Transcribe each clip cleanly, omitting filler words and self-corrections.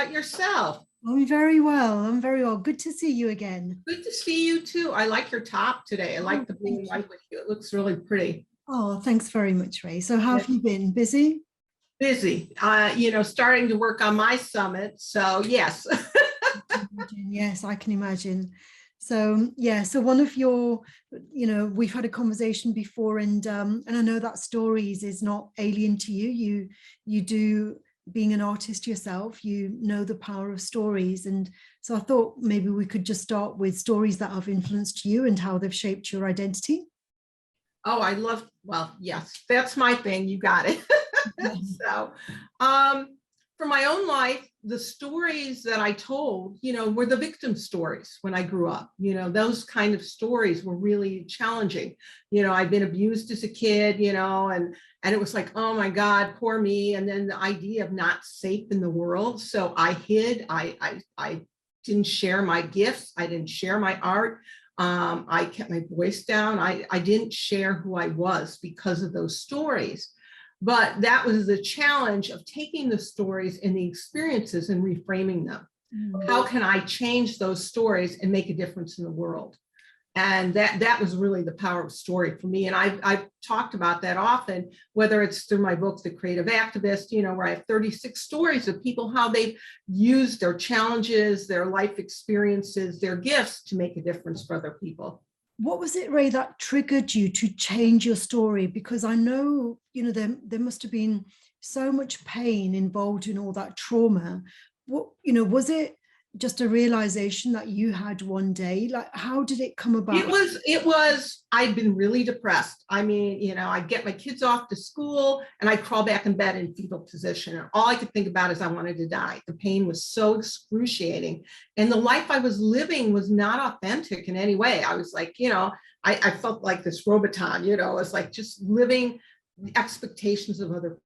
about yourself? I'm very well. I'm very well. Good to see you again. Good to see you too. I like your top today. I Oh, like the blue thank and you. white with you. It looks really pretty. Oh, thanks very much, Ray. So how Yeah. have you been? Busy? Busy. Starting to work on my summit. So yes. Imagine. Yes, I can imagine. So yeah, so one of your, we've had a conversation before, and I know that stories is not alien to you. You do, being an artist yourself, you know the power of stories. And so I thought maybe we could just start with stories that have influenced you and how they've shaped your identity. Oh, well, yes, that's my thing. You got it. Mhm. So, um, for my own life, the stories that I told, were the victim stories when I grew up. Those kind of stories were really challenging. I'd been abused as a kid, and it was like, oh my God, poor me. And then the idea of not safe in the world. So I hid. I didn't share my gifts. I didn't share my art. I kept my voice down. I didn't share who I was because of those stories. But that was the challenge of taking the stories and the experiences and reframing them. How can I change those stories and make a difference in the world? And that was really the power of story for me. And I've talked about that often, whether it's through my book, The Creative Activist, where I have 36 stories of people, how they've used their challenges, their life experiences, their gifts to make a difference for other people. What was it, Ray, that triggered you to change your story? Because I know, there must have been so much pain involved in all that trauma. Was it just a realization that you had one day? Like, how did it come about? I'd been really depressed. I mean, I'd get my kids off to school and I'd crawl back in bed in fetal position. And all I could think about is I wanted to die. The pain was so excruciating. And the life I was living was not authentic in any way. I was like, I felt like this Roboton, it was like just living the expectations of other.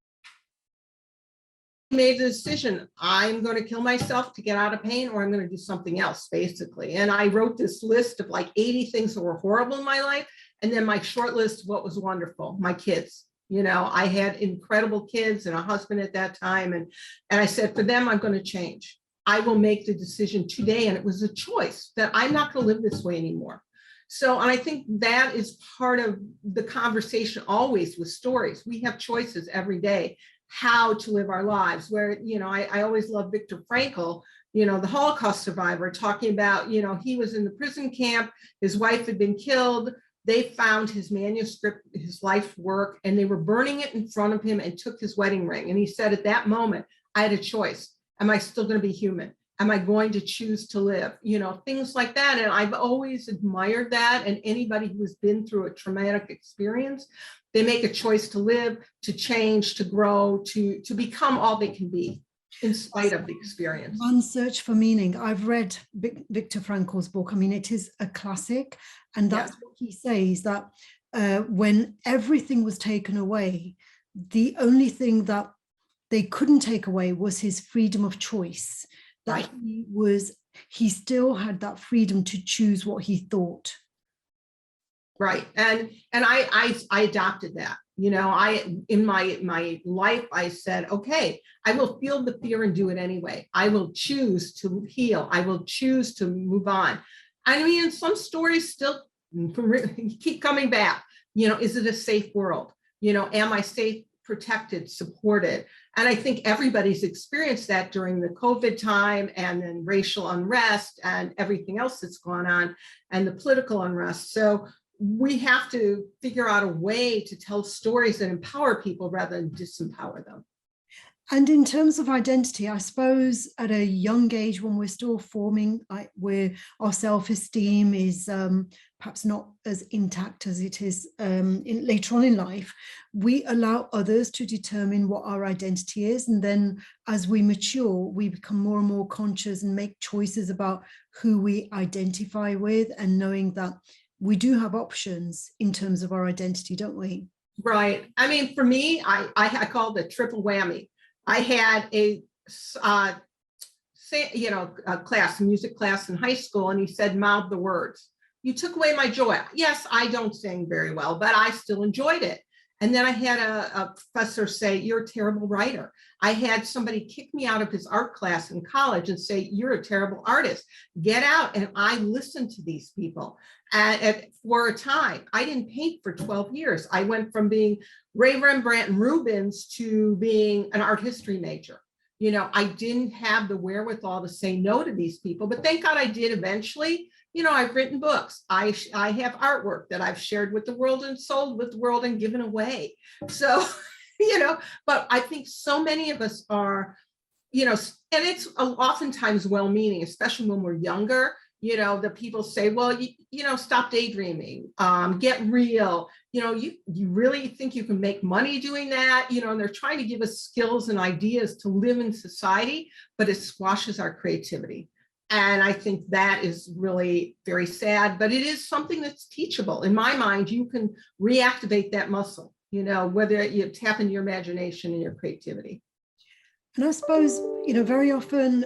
Made the decision, I'm going to kill myself to get out of pain, or I'm going to do something else, basically. And I wrote this list of like 80 things that were horrible in my life. And then my short list, what was wonderful, my kids. I had incredible kids and a husband at that time. And I said, for them, I'm going to change. I will make the decision today. And it was a choice that I'm not going to live this way anymore. So, and I think that is part of the conversation always with stories. We have choices every day how to live our lives, where, I always love Viktor Frankl, the Holocaust survivor, talking about, he was in the prison camp, his wife had been killed, they found his manuscript, his life work, and they were burning it in front of him and took his wedding ring. And he said, at that moment, I had a choice. Am I still going to be human? Am I going to choose to live? Things like that. And I've always admired that. And anybody who has been through a traumatic experience, they make a choice to live, to change, to grow, to become all they can be in spite of the experience. One Search for Meaning. I've read Viktor Frankl's book. I mean, it is a classic. And that's what he says, that when everything was taken away, the only thing that they couldn't take away was his freedom of choice. That he still had that freedom to choose what he thought. Right. And I adopted that. In my life, I said, okay, I will feel the fear and do it anyway. I will choose to heal. I will choose to move on. I mean, some stories still keep coming back. Is it a safe world? Am I safe, protected, supported? And I think everybody's experienced that during the COVID time, and then racial unrest and everything else that's gone on, and the political unrest. So we have to figure out a way to tell stories that empower people rather than disempower them. And in terms of identity, I suppose at a young age, when we're still forming, where our self-esteem is perhaps not as intact as it is later on in life, we allow others to determine what our identity is. And then as we mature, we become more and more conscious and make choices about who we identify with, and knowing that we do have options in terms of our identity, don't we? Right. I mean, for me, I call it a triple whammy. I had a music class in high school, and he said, mouth the words. You took away my joy. Yes, I don't sing very well, but I still enjoyed it. And then I had a professor say, you're a terrible writer. I had somebody kick me out of his art class in college and say, you're a terrible artist. Get out. And I listened to these people. And for a time, I didn't paint for 12 years. I went from being Ray Rembrandt and Rubens to being an art history major. You know, I didn't have the wherewithal to say no to these people, but thank God I did eventually. You know, I've written books. I have artwork that I've shared with the world and sold with the world and given away. So, you know, but I think so many of us are, you know, and it's oftentimes well-meaning, especially when we're younger. You know, the people say, well, you know, stop daydreaming, get real. You know, you really think you can make money doing that? You know, and they're trying to give us skills and ideas to live in society, but it squashes our creativity. And I think that is really very sad, but it is something that's teachable. In my mind, you can reactivate that muscle, you know, whether you tap into your imagination and your creativity. And I suppose, you know, very often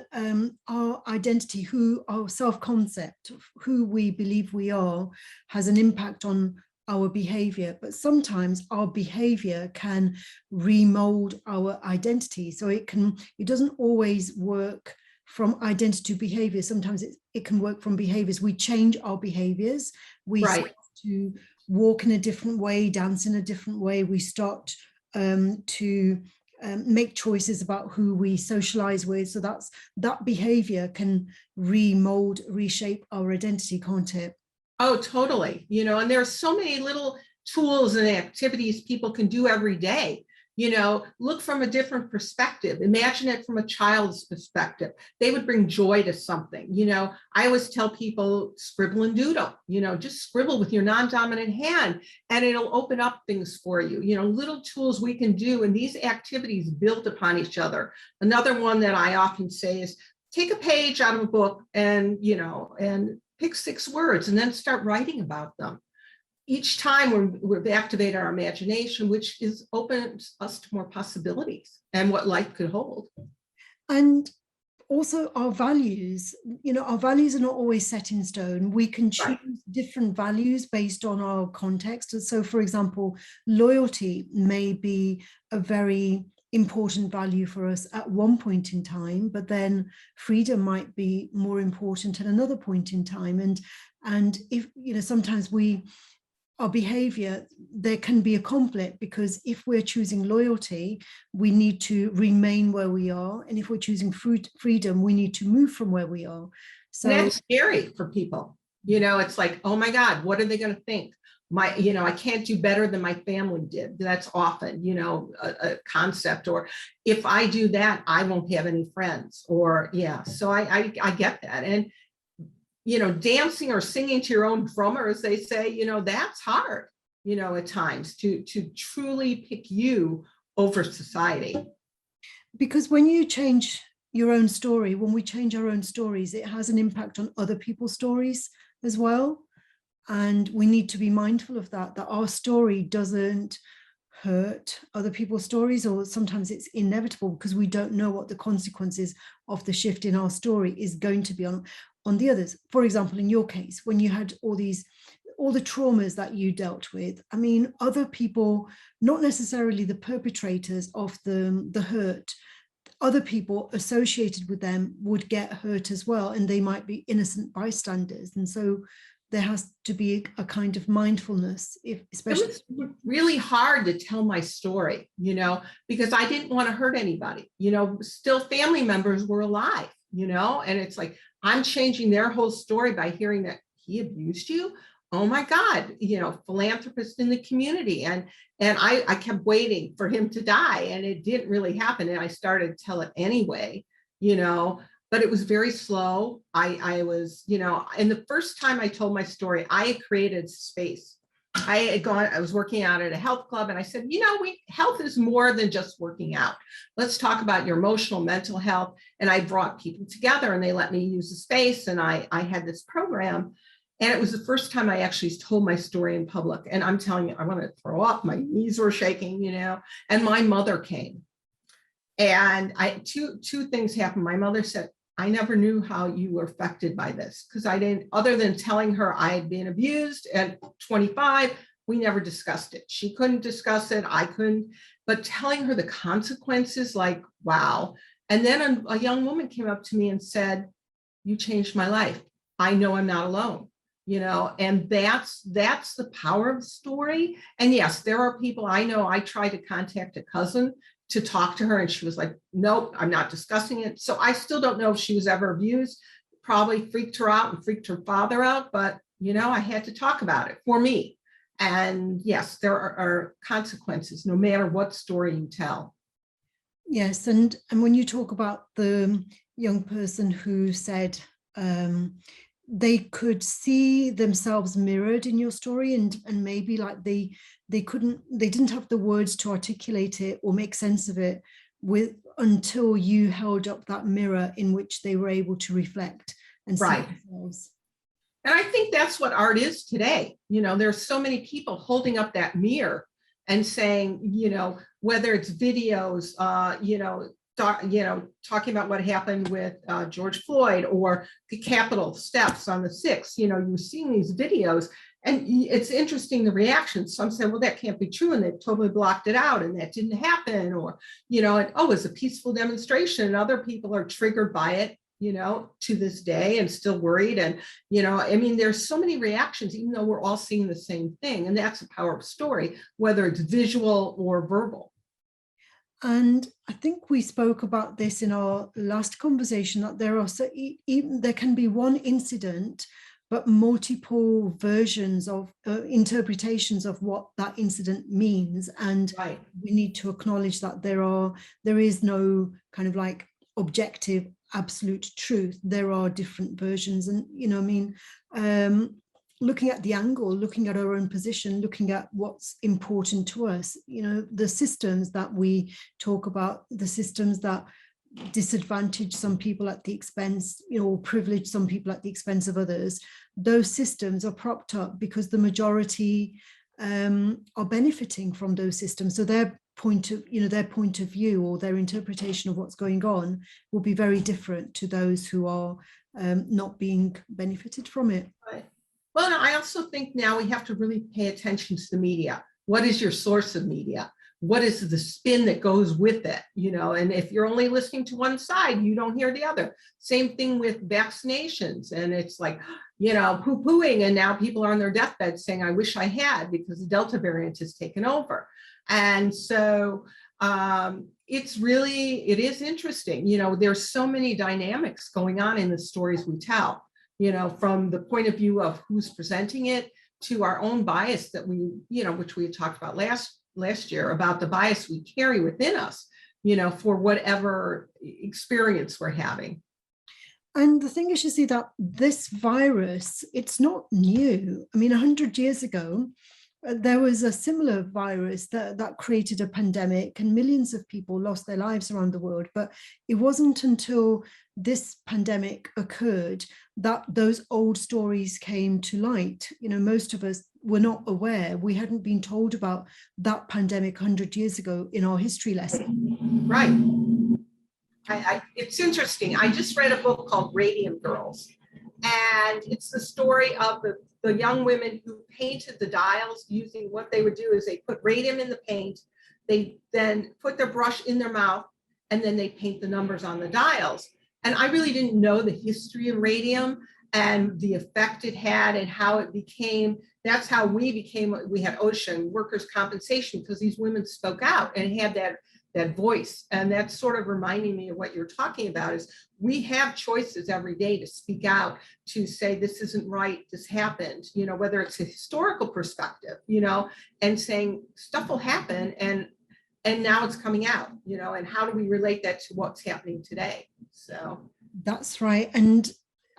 our identity, our self-concept, who we believe we are, has an impact on our behavior. But sometimes our behavior can remold our identity. So it doesn't always work from identity to behavior. Sometimes it can work from behaviors. We change our behaviors. We Right. start to walk in a different way, dance in a different way. We start to make choices about who we socialize with. So that behavior can remold, reshape our identity, can't it? Oh, totally. You know, and there are so many little tools and activities people can do every day. You know, look from a different perspective. Imagine it from a child's perspective. They would bring joy to something. You know, I always tell people scribble and doodle, you know, just scribble with your non-dominant hand and it'll open up things for you. You know, little tools we can do, and these activities build upon each other. Another one that I often say is take a page out of a book and, you know, and pick 6 words and then start writing about them. Each time we've activated our imagination, which opens us to more possibilities and what life could hold. And also our values, you know, our values are not always set in stone. We can choose Right. different values based on our context. And so, for example, loyalty may be a very important value for us at one point in time, but then freedom might be more important at another point in time. And if, you know, sometimes our behavior, there can be a conflict, because if we're choosing loyalty, we need to remain where we are. And if we're choosing freedom, we need to move from where we are. So and that's scary for people. You know, it's like, oh my God, what are they going to think? You know, I can't do better than my family did. That's often, you know, a concept. Or if I do that, I won't have any friends. Or yeah, so I get that. And you know, dancing or singing to your own drummer, as they say, you know, that's hard, you know, at times to truly pick you over society. because when you change your own story, when we change our own stories, it has an impact on other people's stories as well. And we need to be mindful of that our story doesn't hurt other people's stories, or sometimes it's inevitable because we don't know what the consequences of the shift in our story is going to be on the others. For example, in your case, when you had all the traumas that you dealt with, I mean, other people, not necessarily the perpetrators of the hurt, other people associated with them would get hurt as well, and they might be innocent bystanders. And so there has to be a kind of mindfulness, especially. It was really hard to tell my story, you know, because I didn't want to hurt anybody. You know, still family members were alive, you know, and it's like, I'm changing their whole story by hearing that he abused you. Oh my God, you know, philanthropist in the community. And I kept waiting for him to die, and it didn't really happen. And I started to tell it anyway, you know, but it was very slow. I was, you know, and the first time I told my story, I had created space. I was working out at a health club, and I said, you know, health is more than just working out. Let's talk about your emotional, mental health. And I brought people together, and they let me use the space. And I had this program, and it was the first time I actually told my story in public. And I'm telling you, I want to throw up. My knees were shaking, you know, and my mother came. And two things happened. My mother said, I never knew how you were affected by this, because I didn't, other than telling her I had been abused at 25, we never discussed it. She couldn't discuss it. I couldn't, but telling her the consequences, like, wow. And then a young woman came up to me and said, you changed my life. I know I'm not alone, and that's the power of the story. And yes, there are people I know. I tried to contact a cousin to talk to her, and she was like, nope, I'm not discussing it. So I still don't know if she was ever abused. Probably freaked her out and freaked her father out, but I had to talk about it for me. And yes, there are consequences no matter what story you tell. Yes, and when you talk about the young person who said they could see themselves mirrored in your story, and maybe like they didn't have the words to articulate it or make sense of it until you held up that mirror in which they were able to reflect and see Right. themselves. And I think that's what art is today. There's so many people holding up that mirror and saying, whether it's videos, talking about what happened with George Floyd, or the Capitol steps on the 6th, you're seeing these videos, and it's interesting, the reactions. Some say, well, that can't be true, and they totally blocked it out, and that didn't happen, or, and, oh, it's a peaceful demonstration, and other people are triggered by it, to this day, and still worried. And, there's so many reactions, even though we're all seeing the same thing. And that's the power of story, whether it's visual or verbal. And I think we spoke about this in our last conversation, that there can be one incident, but multiple versions of interpretations of what that incident means. And right. We need to acknowledge that there is no kind of like objective absolute truth. There are different versions, and looking at the angle, looking at our own position, looking at what's important to us, the systems that we talk about, the systems that disadvantage some people at the expense, or privilege some people at the expense of others, those systems are propped up because the majority are benefiting from those systems. So their point of view or their interpretation of what's going on will be very different to those who are not being benefited from it. Right. Well, and I also think now we have to really pay attention to the media. What is your source of media? What is the spin that goes with it? And if you're only listening to one side, you don't hear the other. Same thing with vaccinations. And it's like, poo-pooing. And now people are on their deathbed saying, I wish I had, because the Delta variant has taken over. And so it is interesting. There's so many dynamics going on in the stories we tell, from the point of view of who's presenting it to our own bias that we, which we had talked about last year, about the bias we carry within us, for whatever experience we're having. And the thing is, you see that this virus, it's not new. 100 years ago, there was a similar virus that created a pandemic, and millions of people lost their lives around the world. But it wasn't until this pandemic occurred that those old stories came to light. Most of us were not aware. We hadn't been told about that pandemic 100 years ago in our history lesson. Right. It's interesting. I just read a book called Radium Girls, and it's the story of the young women who painted the dials using, what they would do is they put radium in the paint, they then put their brush in their mouth, and then they paint the numbers on the dials. And I really didn't know the history of radium and the effect it had and how it became. That's how we had OSHA and workers' compensation, because these women spoke out and had that voice. And that's sort of reminding me of what you're talking about, is we have choices every day to speak out, to say, this isn't right, this happened, whether it's a historical perspective, and saying stuff will happen, and now it's coming out, and how do we relate that to what's happening today? So that's right. And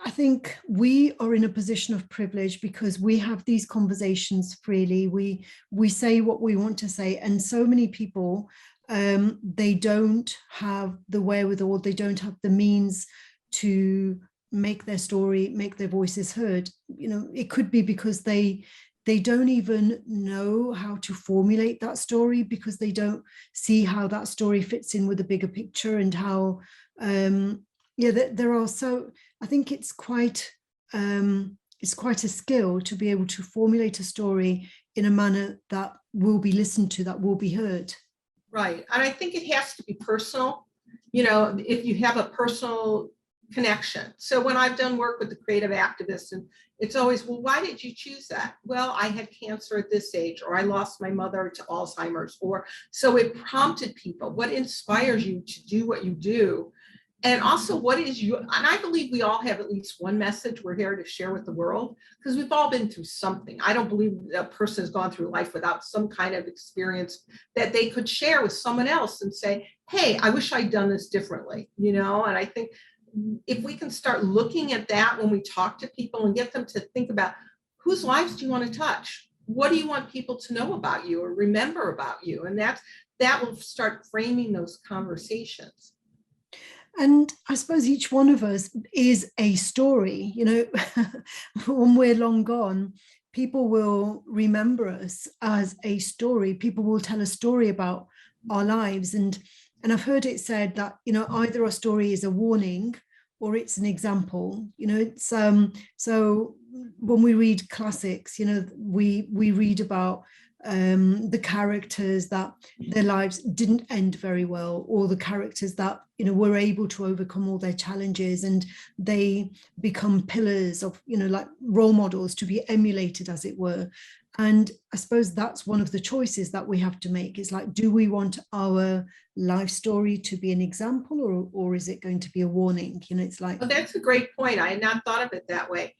I think we are in a position of privilege because we have these conversations freely. We say what we want to say, and so many people, they don't have the wherewithal, they don't have the means to make their story, make their voices heard. It could be because they don't even know how to formulate that story, because they don't see how that story fits in with the bigger picture, and how there are, so I think it's quite it's quite a skill to be able to formulate a story in a manner that will be listened to, that will be heard. Right. And I think it has to be personal, you know, if you have a personal connection. So when I've done work with the creative activists, and it's always, well, why did you choose that? Well, I had cancer at this age, or I lost my mother to Alzheimer's, or so it prompted people. What inspires you to do what you do? And also, what is you? And I believe we all have at least one message we're here to share with the world, because we've all been through something. I don't believe a person has gone through life without some kind of experience that they could share with someone else and say, hey, I wish I'd done this differently, you know? And I think if we can start looking at that when we talk to people and get them to think about, whose lives do you want to touch? What do you want people to know about you or remember about you? And that will start framing those conversations. And I suppose each one of us is a story, you know. When we're long gone, people will remember us as a story. People will tell a story about our lives. And I've heard it said that, you know, either our story is a warning or it's an example. You know, it's so when we read classics, you know, we read about the characters that their lives didn't end very well, or the characters that, you know, were able to overcome all their challenges, and they become pillars of, you know, like role models to be emulated, as it were. And I suppose that's one of the choices that we have to make. Is like, do we want our life story to be an example, or is it going to be a warning? You know, it's like, well, that's a great point. I had not thought of it that way.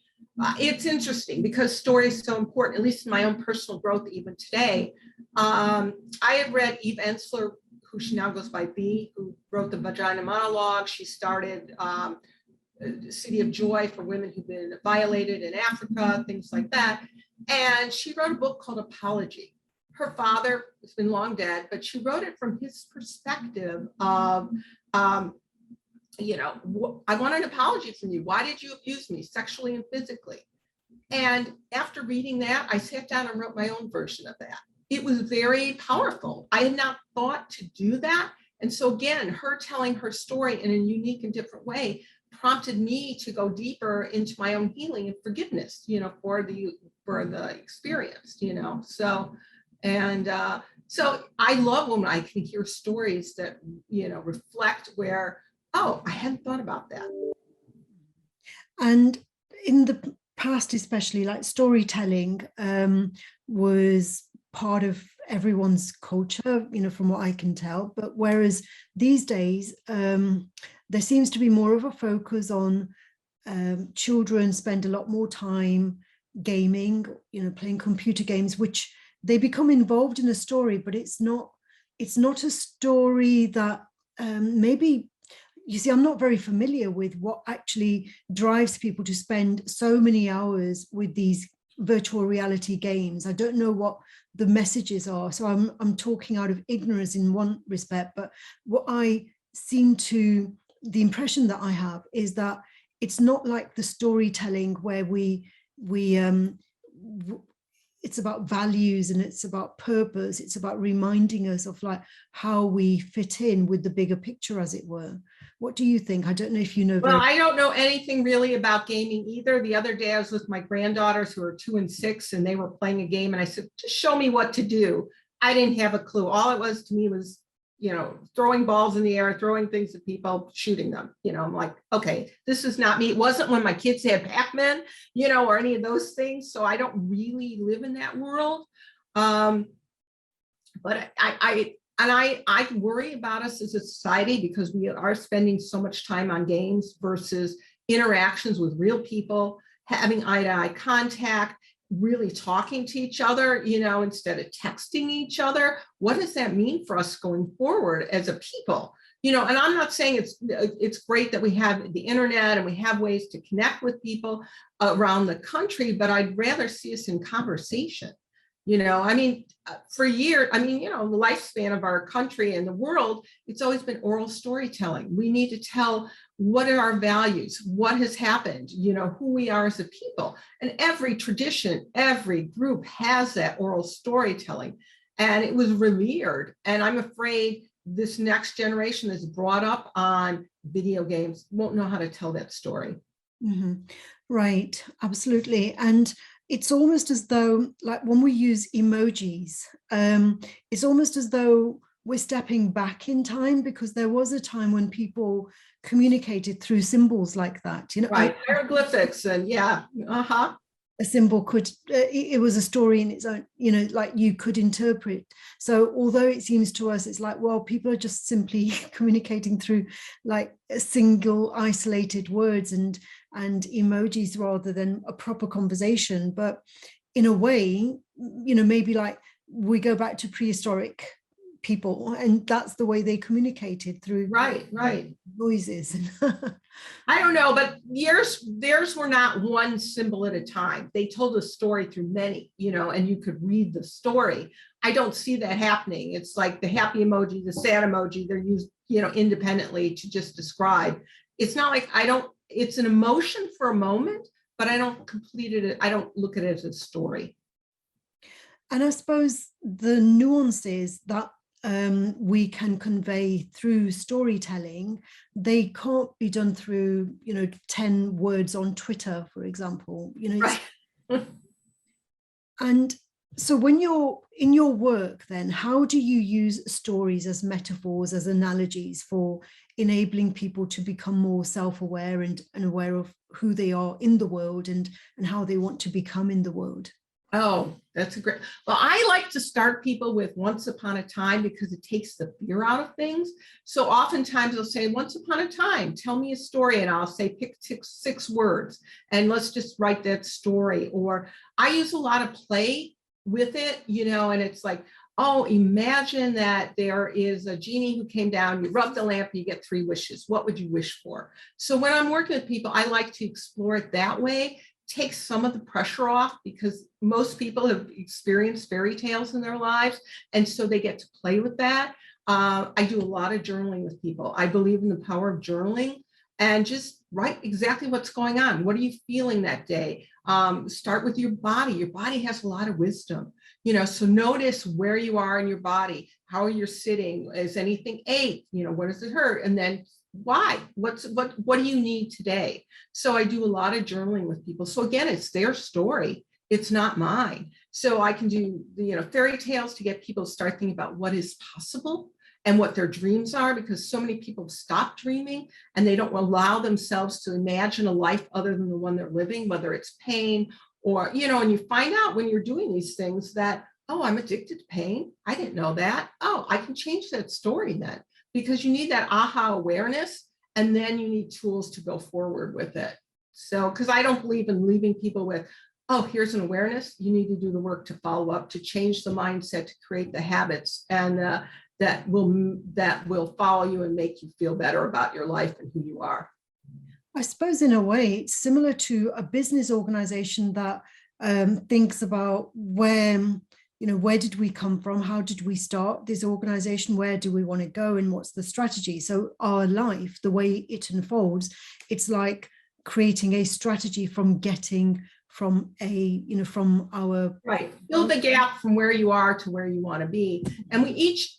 It's interesting because story is so important, at least in my own personal growth, even today. I had read Eve Ensler, who she now goes by B, who wrote the Vagina Monologue. She started City of Joy for women who've been violated in Africa, things like that. And she wrote a book called Apology. Her father has been long dead, but she wrote it from his perspective of, you know, I want an apology from you. Why did you abuse me sexually and physically? And after reading that, I sat down and wrote my own version of that. It was very powerful. I had not thought to do that. And so again, her telling her story in a unique and different way prompted me to go deeper into my own healing and forgiveness, you know, for the experience, you know. So, and so I love when I can hear stories that, you know, reflect where, oh, I hadn't thought about that. And in the past, especially, like storytelling was part of everyone's culture, you know, from what I can tell. But whereas these days, there seems to be more of a focus on children spend a lot more time gaming, you know, playing computer games, which they become involved in a story, but it's not a story that maybe, you see, I'm not very familiar with what actually drives people to spend so many hours with these virtual reality games. I don't know what the messages are. So I'm talking out of ignorance in one respect, but what the impression that I have is that it's not like the storytelling where it's about values and it's about purpose. It's about reminding us of like how we fit in with the bigger picture, as it were. What do you think? I don't know if you know. Well, I don't know anything really about gaming either. The other day I was with my granddaughters who are 2 and 6, and they were playing a game, and I said, just show me what to do. I didn't have a clue. All it was to me was, you know, throwing balls in the air, throwing things at people, shooting them. You know, I'm like, okay, this is not me. It wasn't when my kids had Pac-Man, you know, or any of those things. So I don't really live in that world. But I worry about us as a society because we are spending so much time on games versus interactions with real people, having eye-to-eye contact, really talking to each other, you know, instead of texting each other. What does that mean for us going forward as a people? You know, and I'm not saying it's great that we have the internet and we have ways to connect with people around the country, but I'd rather see us in conversation. You know, I mean, for years, I mean, you know, the lifespan of our country and the world, it's always been oral storytelling. We need to tell what are our values, what has happened, you know, who we are as a people. And every tradition, every group has that oral storytelling. And it was revered. And I'm afraid this next generation is brought up on video games won't know how to tell that story. Mm-hmm. Right, absolutely. And it's almost as though, like when we use emojis, it's almost as though we're stepping back in time, because there was a time when people communicated through symbols like that. Right, hieroglyphics and yeah, uh-huh. A symbol could, it was a story in its own, like you could interpret. So although it seems to us, it's like, well, people are just simply communicating through like a single isolated words and emojis rather than a proper conversation. But in a way, maybe like we go back to prehistoric people, and that's the way they communicated, through Right, right. noises. I don't know, but theirs were not one symbol at a time. They told a story through many, and you could read the story. I don't see that happening. It's like the happy emoji, the sad emoji, they're used, independently to just describe. It's not like it's an emotion for a moment, but I don't I don't look at it as a story. And I suppose the nuances that we can convey through storytelling, they can't be done through, 10 words on Twitter, for example. Right. And so when you're in your work, then how do you use stories as metaphors, as analogies for enabling people to become more self-aware and aware of who they are in the world and how they want to become in the world? Oh, that's a great. Well, I like to start people with once upon a time because it takes the fear out of things. So oftentimes they'll say, once upon a time, tell me a story. And I'll say, pick six words and let's just write that story. Or I use a lot of play with it, and it's like, oh, imagine that there is a genie who came down, you rub the lamp, you get 3 wishes. What would you wish for? So when I'm working with people, I like to explore it that way. Takes some of the pressure off because most people have experienced fairy tales in their lives. And so they get to play with that. I do a lot of journaling with people. I believe in the power of journaling and just write exactly what's going on. What are you feeling that day? Start with your body. Your body has a lot of wisdom, so notice where you are in your body, how you're sitting. Is anything ache? What does it hurt? And then why? What do you need today? So I do a lot of journaling with people. So again, it's their story. It's not mine. So I can do fairy tales to get people to start thinking about what is possible and what their dreams are, because so many people stop dreaming and they don't allow themselves to imagine a life other than the one they're living, whether it's pain or, and you find out when you're doing these things that, oh, I'm addicted to pain. I didn't know that. Oh, I can change that story then. Because you need that aha awareness, and then you need tools to go forward with it. So, because I don't believe in leaving people with, oh, here's an awareness. You need to do the work to follow up, to change the mindset, to create the habits, and that will follow you and make you feel better about your life and who you are. I suppose in a way, it's similar to a business organization that thinks about where did we come from? How did we start this organization? Where do we want to go? And what's the strategy? So our life, the way it unfolds, it's like creating a strategy from getting from from our... Right. Build the gap from where you are to where you want to be. And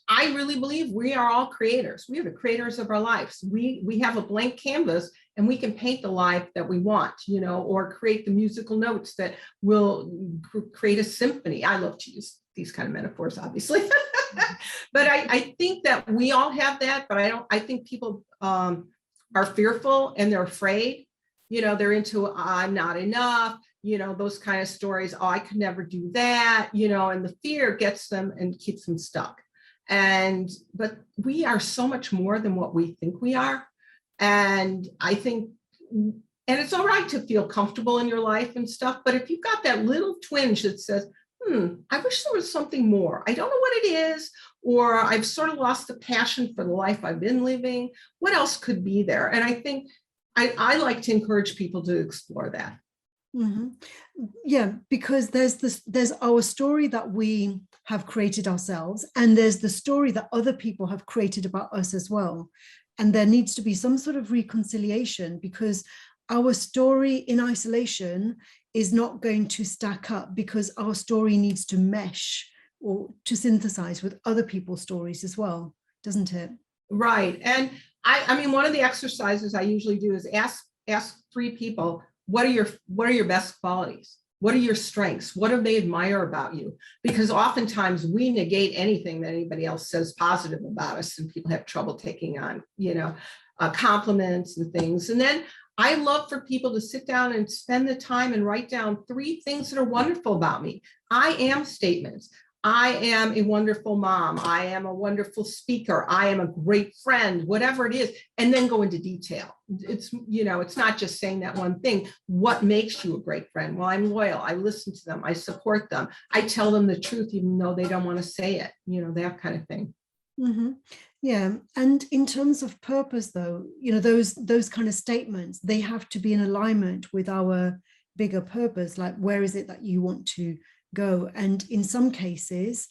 I really believe we are all creators. We are the creators of our lives. We have a blank canvas and we can paint the life that we want, or create the musical notes that will create a symphony. I love to use these kind of metaphors, obviously. But I think that we all have that, but I think people are fearful and they're afraid. They're into, I'm not enough, those kind of stories. Oh, I could never do that, and the fear gets them and keeps them stuck. But we are so much more than what we think we are. And I think, and it's all right to feel comfortable in your life and stuff, but if you've got that little twinge that says, I wish there was something more. I don't know what it is, or I've sort of lost the passion for the life I've been living. What else could be there? And I think I like to encourage people to explore that. Mm-hmm. Yeah, because there's our story that we have created ourselves, and there's the story that other people have created about us as well. And there needs to be some sort of reconciliation, because our story in isolation is not going to stack up, because our story needs to mesh or to synthesize with other people's stories as well, doesn't it? Right. And I mean, one of the exercises I usually do is ask 3 people, what are your best qualities? What are your strengths? What do they admire about you? Because oftentimes we negate anything that anybody else says positive about us, and people have trouble taking on, compliments and things. And then I love for people to sit down and spend the time and write down 3 things that are wonderful about me. I am statements. I am a wonderful mom. I am a wonderful speaker. I am a great friend, whatever it is, and then go into detail. It's not just saying that one thing. What makes you a great friend? Well, I'm loyal. I listen to them. I support them. I tell them the truth, even though they don't want to say it, that kind of thing. Mm-hmm. Yeah. And in terms of purpose, though, those kind of statements, they have to be in alignment with our bigger purpose. Like, where is it that you want to go? And in some cases,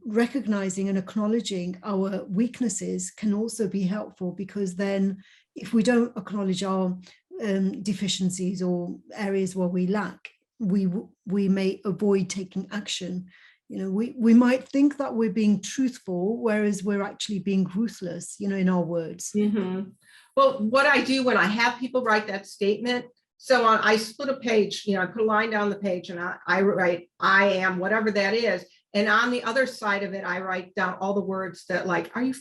recognizing and acknowledging our weaknesses can also be helpful, because then if we don't acknowledge our deficiencies or areas where we lack, we may avoid taking action. We might think that we're being truthful, whereas we're actually being ruthless, in our words. Mm-hmm. Well, what I do when I have people write that statement, so I split a page, I put a line down the page and I write, I am, whatever that is. And on the other side of it, I write down all the words that, like, are you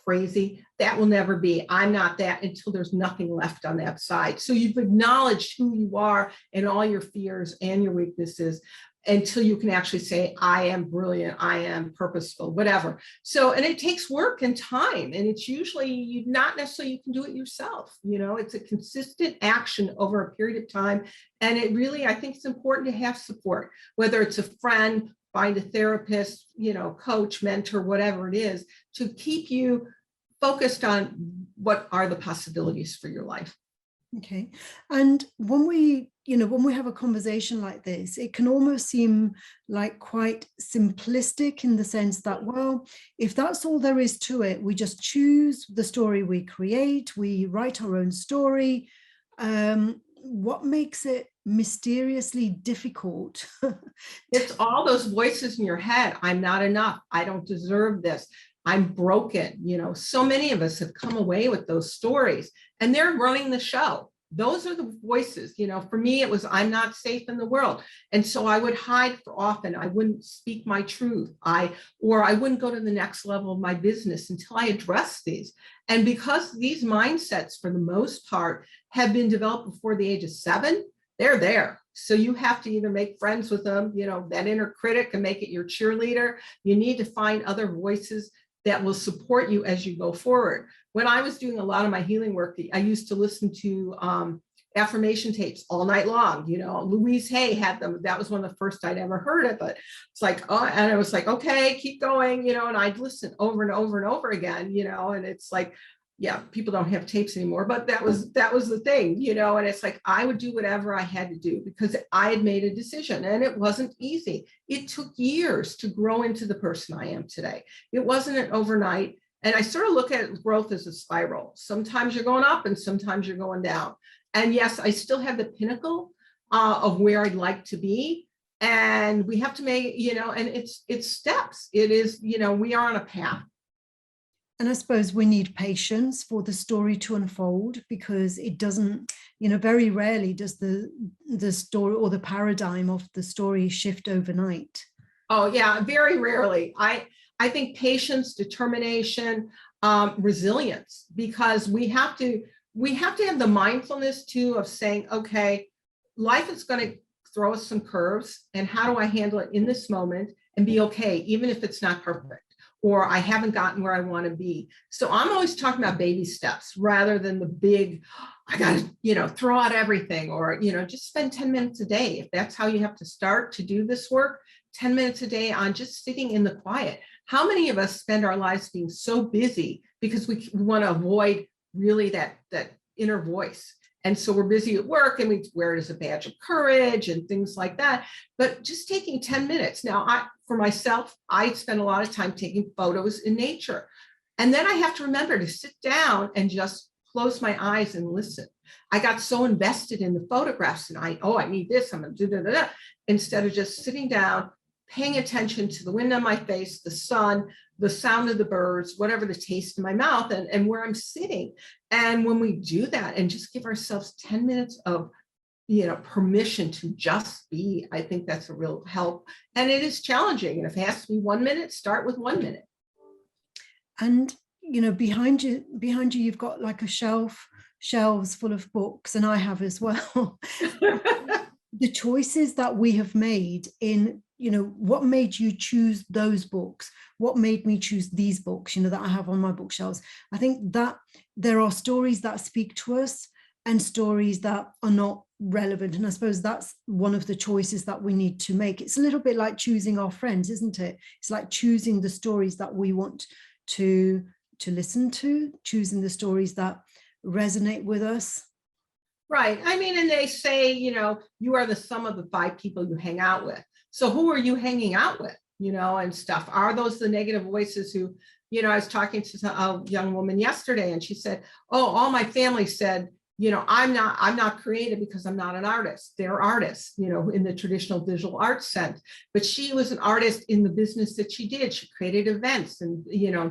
crazy? That will never be. I'm not that, until there's nothing left on that side. So you've acknowledged who you are and all your fears and your weaknesses, until you can actually say, I am brilliant, I am purposeful, whatever. So, and it takes work and time, and it's usually not necessarily you can do it yourself. It's a consistent action over a period of time. And it really, I think it's important to have support, whether it's a friend, find a therapist, coach, mentor, whatever it is, to keep you focused on what are the possibilities for your life. Okay. And when we have a conversation like this, it can almost seem like quite simplistic, in the sense that, well, if that's all there is to it, we just choose the story we create, we write our own story. What makes it mysteriously difficult? It's all those voices in your head. I'm not enough. I don't deserve this. I'm broken. So many of us have come away with those stories, and they're running the show. Those are the voices. For me, it was, I'm not safe in the world. And so I would hide for often. I wouldn't speak my truth. Or I wouldn't go to the next level of my business until I addressed these. And because these mindsets, for the most part, have been developed before the age of 7, they're there. So you have to either make friends with them, that inner critic, and make it your cheerleader. You need to find other voices that will support you as you go forward. When I was doing a lot of my healing work, I used to listen to affirmation tapes all night long. Louise Hay had them. That was one of the first I'd ever heard of it. It's like, oh, and I was like, okay, keep going, and I'd listen over and over and over again, and it's like, yeah, people don't have tapes anymore, but that was the thing, and it's like, I would do whatever I had to do, because I had made a decision, and it wasn't easy. It took years to grow into the person I am today. It wasn't an overnight. And I sort of look at growth as a spiral. Sometimes you're going up and sometimes you're going down. And yes, I still have the pinnacle of where I'd like to be. And we have to make, and it's steps. It is, we are on a path. And I suppose we need patience for the story to unfold, because it doesn't, very rarely does the story or the paradigm of the story shift overnight. Oh yeah, very rarely. I think patience, determination, resilience, because we have to have the mindfulness too of saying, okay, life is going to throw us some curves, and how do I handle it in this moment and be okay, even if it's not perfect, or I haven't gotten where I want to be. So I'm always talking about baby steps rather than the big, I got to, throw out everything, or, just spend 10 minutes a day. If that's how you have to start to do this work, 10 minutes a day on just sitting in the quiet. How many of us spend our lives being so busy because we want to avoid really that inner voice? And so we're busy at work, and we wear it as a badge of courage and things like that. But just taking 10 minutes. Now, for myself, I spend a lot of time taking photos in nature. And then I have to remember to sit down and just close my eyes and listen. I got so invested in the photographs, and I need this, I'm going to do that, instead of just sitting down, paying attention to the wind on my face, the sun, the sound of the birds, whatever the taste in my mouth, and where I'm sitting. And when we do that and just give ourselves 10 minutes of permission to just be. I think that's a real help. And it is challenging. And if it has to be 1 minute, start with 1 minute. And, behind you, you've got like a shelves full of books, and I have as well. The choices that we have made in, what made you choose those books? What made me choose these books, that I have on my bookshelves? I think that there are stories that speak to us and stories that are not relevant. And I suppose that's one of the choices that we need to make. It's a little bit like choosing our friends, isn't it? It's like choosing the stories that we want to listen to, choosing the stories that resonate with us. Right. I mean, and they say, you are the sum of the 5 people you hang out with. So who are you hanging out with, and stuff? Are those the negative voices who, I was talking to a young woman yesterday, and she said, oh, all my family said, I'm not creative because I'm not an artist. They're artists, in the traditional visual arts sense. But she was an artist in the business that she did. She created events and,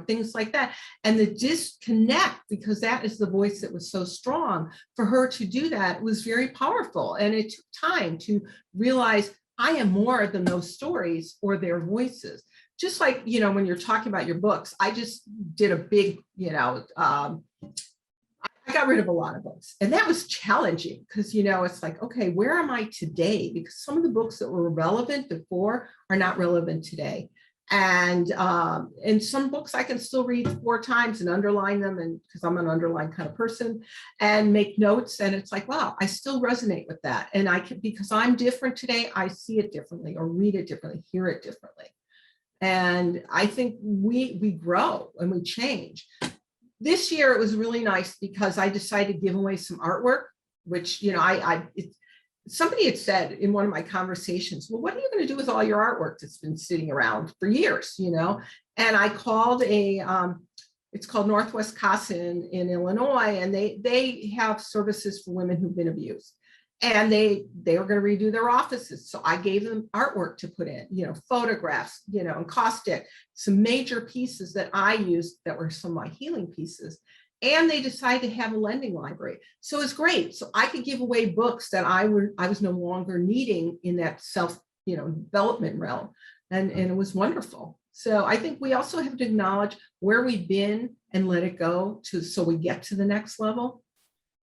things like that. And the disconnect, because that is the voice that was so strong, for her to do that was very powerful. And it took time to realize I am more than those stories or their voices. Just like, when you're talking about your books, I just did a big, I got rid of a lot of books, and that was challenging because, it's like, okay, where am I today? Because some of the books that were relevant before are not relevant today. And some books I can still read 4 times and underline them, and because I'm an underline kind of person, and make notes. And it's like, wow, I still resonate with that. And I can, because I'm different today, I see it differently or read it differently, hear it differently. And I think we grow and we change. This year, it was really nice because I decided to give away some artwork, which, somebody had said in one of my conversations, well, what are you going to do with all your artwork that's been sitting around for years, And I called it's called Northwest Casa in Illinois, and they have services for women who've been abused. And they were going to redo their offices. So I gave them artwork to put in, photographs, and caustic, some major pieces that I used that were some of my healing pieces. And they decided to have a lending library. So it's great. So I could give away books that I was no longer needing in that self, development realm. And it was wonderful. So I think we also have to acknowledge where we've been and let it go so we get to the next level.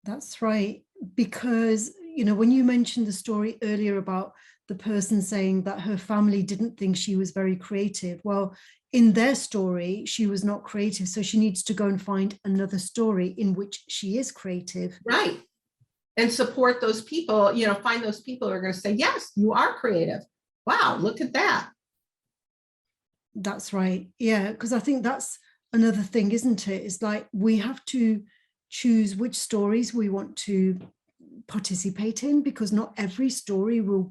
That's right. Because, when you mentioned the story earlier about the person saying that her family didn't think she was very creative, well, in their story, she was not creative. So she needs to go and find another story in which she is creative. Right. And support those people, find those people who are going to say, yes, you are creative. Wow, look at that. That's right. Yeah, because I think that's another thing, isn't it? It's like we have to choose which stories we want to participate in, because not every story will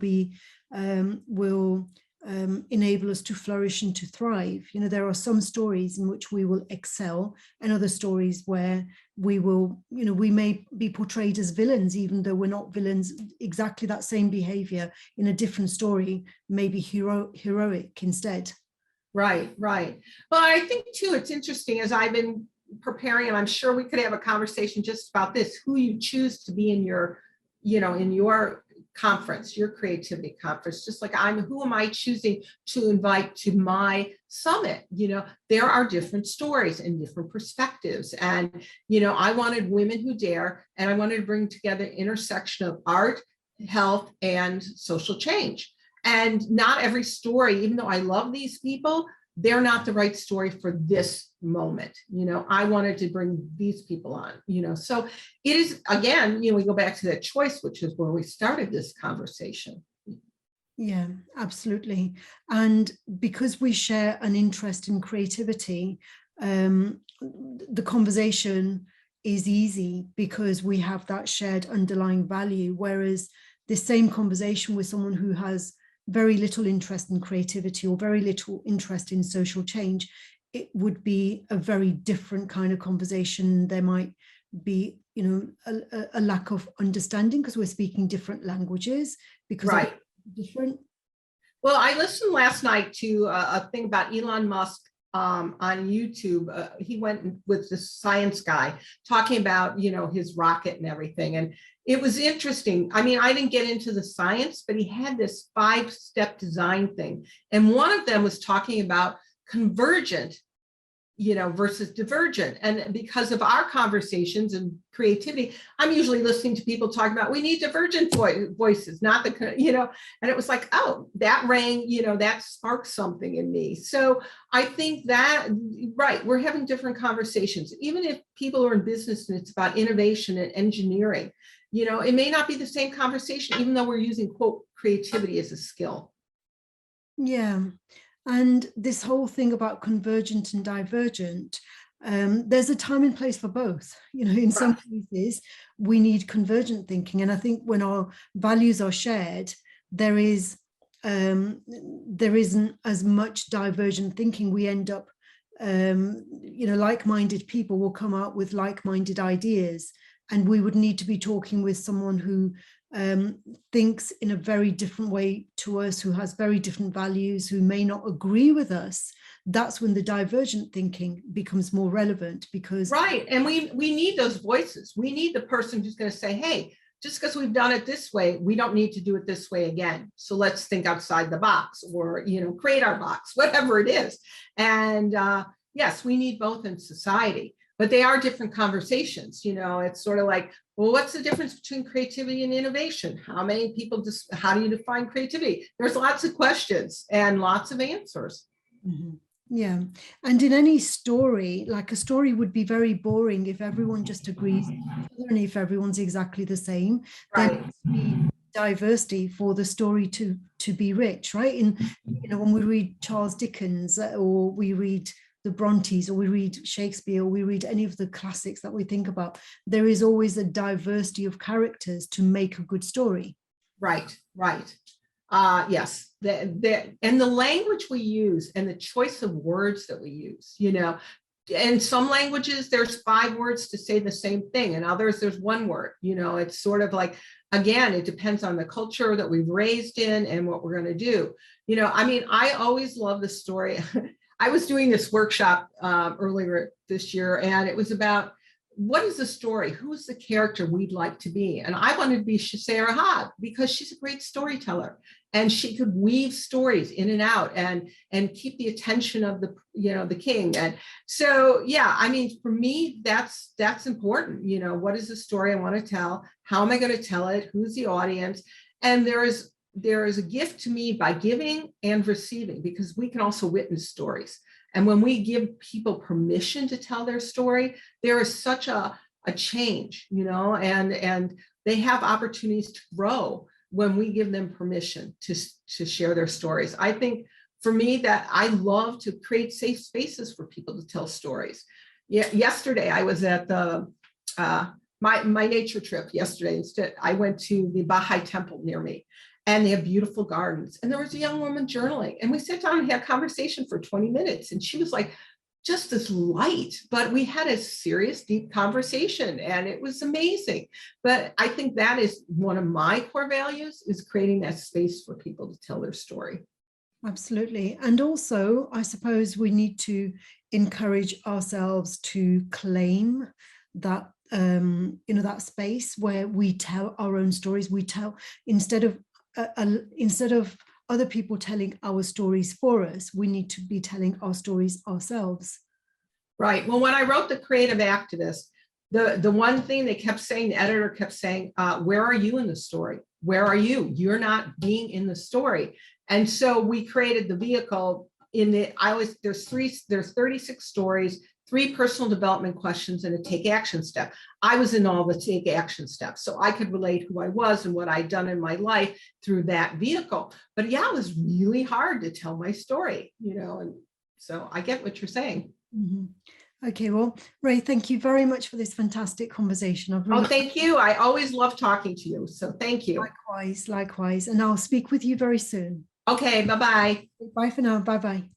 enable us to flourish and to thrive. There are some stories in which we will excel, and other stories where we will, we may be portrayed as villains, even though we're not villains. Exactly that same behavior in a different story may be heroic instead. Right. Well, I think too, it's interesting as I've been preparing, and I'm sure we could have a conversation just about this, who you choose to be in your, in your conference, your creativity conference, just like who am I choosing to invite to my summit? There are different stories and different perspectives. And, I wanted Women Who Dare, and I wanted to bring together intersection of art, health, and social change. And not every story, even though I love these people, they're not the right story for this moment. I wanted to bring these people on, so it is, again, we go back to that choice, which is where we started this conversation. Yeah, absolutely. And because we share an interest in creativity, the conversation is easy because we have that shared underlying value. Whereas the same conversation with someone who has very little interest in creativity or very little interest in social change, it would be a very different kind of conversation. There might be, a lack of understanding because we're speaking different languages, because right. Different. Well, I listened last night to a thing about Elon Musk on YouTube. He went with the science guy talking about, his rocket and everything. And it was interesting. I mean, I didn't get into the science, but he had this 5-step design thing. And one of them was talking about convergent, versus divergent. And because of our conversations and creativity, I'm usually listening to people talk about, we need divergent voices, not the, and it was like, oh, that rang, that sparked something in me. So I think that, right, we're having different conversations, even if people are in business and it's about innovation and engineering, it may not be the same conversation, even though we're using, quote, creativity as a skill. Yeah. And this whole thing about convergent and divergent, there's a time and place for both. In some cases, we need convergent thinking. And I think when our values are shared, there isn't as much divergent thinking. We end up, like-minded people will come out with like-minded ideas. And we would need to be talking with someone who thinks in a very different way to us, who has very different values, who may not agree with us. That's when the divergent thinking becomes more relevant, because right. And we need those voices. We need the person who's going to say, hey, just because we've done it this way, we don't need to do it this way again. So let's think outside the box, or create our box, whatever it is. And yes, we need both in society. But they are different conversations. It's sort of like, well, what's the difference between creativity and innovation? How many people how do you define creativity? There's lots of questions and lots of answers. Mm-hmm. Yeah. And in any story, like a story would be very boring if everyone just agrees and if everyone's exactly the same. Right. There needs to be diversity for the story to be rich, right? And when we read Charles Dickens, or we read the Brontes, or we read Shakespeare, or we read any of the classics that we think about, there is always a diversity of characters to make a good story. Right. Yes. And the language we use and the choice of words that we use, in some languages, there's 5 words to say the same thing. And others, there's 1 word. It's sort of like, again, it depends on the culture that we've raised in and what we're going to do. I always love the story. I was doing this workshop earlier this year, and it was about, what is the story? Who's the character we'd like to be? And I wanted to be Sarah Hogg, because she's a great storyteller, and she could weave stories in and out and keep the attention of the king. And so, yeah, for me, that's important. What is the story I want to tell? How am I going to tell it? Who's the audience? And there is a gift to me by giving and receiving, because we can also witness stories. And when we give people permission to tell their story, there is such a change, and they have opportunities to grow when we give them permission to share their stories. I think for me, that I love to create safe spaces for people to tell stories. Yesterday, I was at the my nature trip yesterday. Instead, I went to the Baha'i temple near me, and they have beautiful gardens. And there was a young woman journaling, and we sat down and had a conversation for 20 minutes. And she was like, just as light, but we had a serious, deep conversation, and it was amazing. But I think that is one of my core values, is creating that space for people to tell their story. Absolutely. And also, I suppose we need to encourage ourselves to claim that, that space where we tell our own stories. We tell, instead of other people telling our stories for us, we need to be telling our stories ourselves. Right. Well, when I wrote The Creative Activist, the one thing they kept saying, the editor kept saying, where are you in the story? Where are you? You're not being in the story. And so we created the vehicle there's 36 stories, 3 personal development questions, and a take action step. I was in all the take action steps, so I could relate who I was and what I'd done in my life through that vehicle. But yeah, it was really hard to tell my story, and so I get what you're saying. Mm-hmm. Okay, well, Ray, thank you very much for this fantastic conversation. Thank you. I always love talking to you, so thank you. Likewise. And I'll speak with you very soon. Okay, bye-bye. Bye for now. Bye-bye.